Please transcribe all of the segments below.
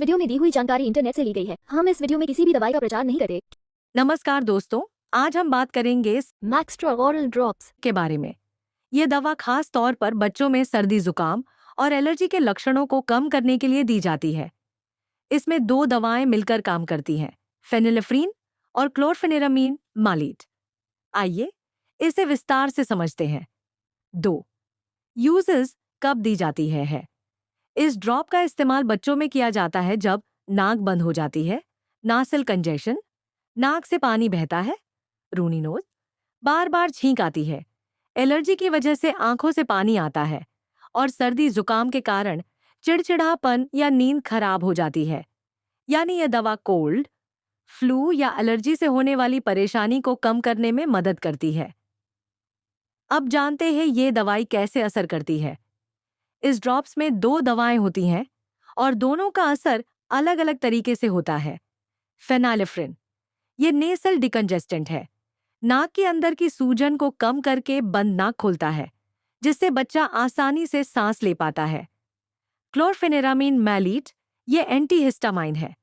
Video में दी हुई जानकारी इंटरनेट से ली गई है। हम इस वीडियो में किसी भी दवाई का प्रचार नहीं करते। नमस्कार दोस्तों, आज हम बात करेंगे मैक्सट्रा ओरल ड्रॉप्स के बारे में। ये दवा खास तौर पर बच्चों में सर्दी जुकाम और एलर्जी के लक्षणों को कम करने के लिए दी जाती है। इसमें दो दवाएं मिलकर काम करती हैं, फेनिलेफ्रीन और क्लोरफेनेरामीन मालिट। आइए इसे विस्तार से समझते हैं। 2. यूजेस कब दी जाती है। इस ड्रॉप का इस्तेमाल बच्चों में किया जाता है जब नाक बंद हो जाती है, नासल कंजेशन, नाक से पानी बहता है, रूनी नोज, बार बार छींक आती है, एलर्जी की वजह से आंखों से पानी आता है और सर्दी जुकाम के कारण चिड़चिड़ापन या नींद खराब हो जाती है। यानी यह दवा कोल्ड, फ्लू या एलर्जी से होने वाली परेशानी को कम करने में मदद करती है। अब जानते हैं ये दवाई कैसे असर करती है। इस ड्रॉप्स में दो दवाएं होती हैं और दोनों का असर अलग अलग तरीके से होता है। फेनालेफ्रिन ये नेसल डिकंजेस्टेंट है, नाक के अंदर की सूजन को कम करके बंद नाक खोलता है, जिससे बच्चा आसानी से सांस ले पाता है। क्लोरफेनेरामीन मैलिट ये एंटीहिस्टामाइन है।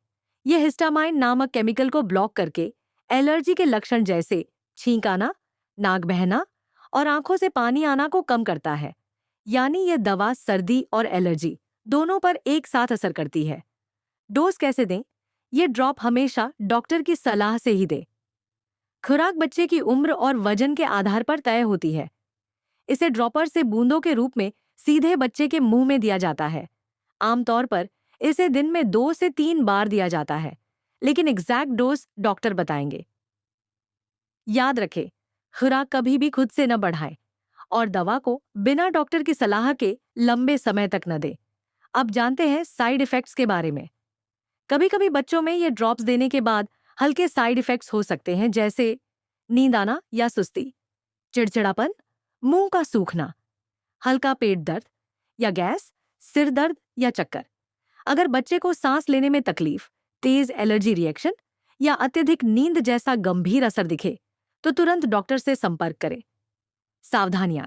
ये हिस्टामाइन नामक केमिकल को ब्लॉक करके एलर्जी के लक्षण जैसे छींक आना, नाक बहना और आंखों से पानी आना को कम करता है। यानी यह दवा सर्दी और एलर्जी दोनों पर एक साथ असर करती है। डोज कैसे दें? ये ड्रॉप हमेशा डॉक्टर की सलाह से ही दें। खुराक बच्चे की उम्र और वजन के आधार पर तय होती है। इसे ड्रॉपर से बूंदों के रूप में सीधे बच्चे के मुंह में दिया जाता है। आमतौर पर इसे दिन में 2 से 3 बार दिया जाता है, लेकिन एग्जैक्ट डोज डॉक्टर बताएंगे। याद रखें, खुराक कभी भी खुद से न बढ़ाएं और दवा को बिना डॉक्टर की सलाह के लंबे समय तक न दें। अब जानते हैं साइड इफेक्ट्स के बारे में। कभी कभी बच्चों में ये ड्रॉप्स देने के बाद हल्के साइड इफेक्ट्स हो सकते हैं, जैसे नींद आना या सुस्ती, चिड़चिड़ापन, मुंह का सूखना, हल्का पेट दर्द या गैस, सिर दर्द या चक्कर। अगर बच्चे को सांस लेने में तकलीफ, तेज एलर्जी रिएक्शन या अत्यधिक नींद जैसा गंभीर असर दिखे तो तुरंत डॉक्टर से संपर्क करें। सावधानियां,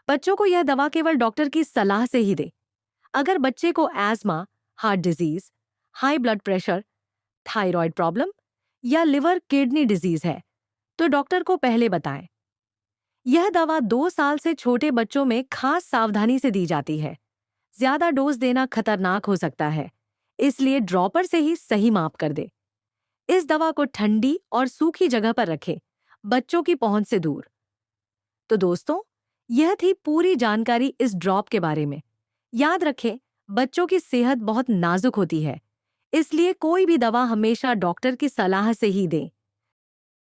बच्चों को यह दवा केवल डॉक्टर की सलाह से ही दें। अगर बच्चे को ESMA, heart disease, high blood pressure, thyroid problem या लिवर किडनी डिजीज है तो डॉक्टर को पहले बताएं। यह दवा 2 साल से छोटे बच्चों में खास सावधानी से दी जाती है। ज्यादा डोज देना खतरनाक हो सकता है, इसलिए ड्रॉपर से ही सही माप कर दे। इस दवा को ठंडी और सूखी जगह पर रखें, बच्चों की पहुंच से दूर। तो दोस्तों, यह थी पूरी जानकारी इस ड्रॉप के बारे में। याद रखें, बच्चों की सेहत बहुत नाजुक होती है, इसलिए कोई भी दवा हमेशा डॉक्टर की सलाह से ही दें।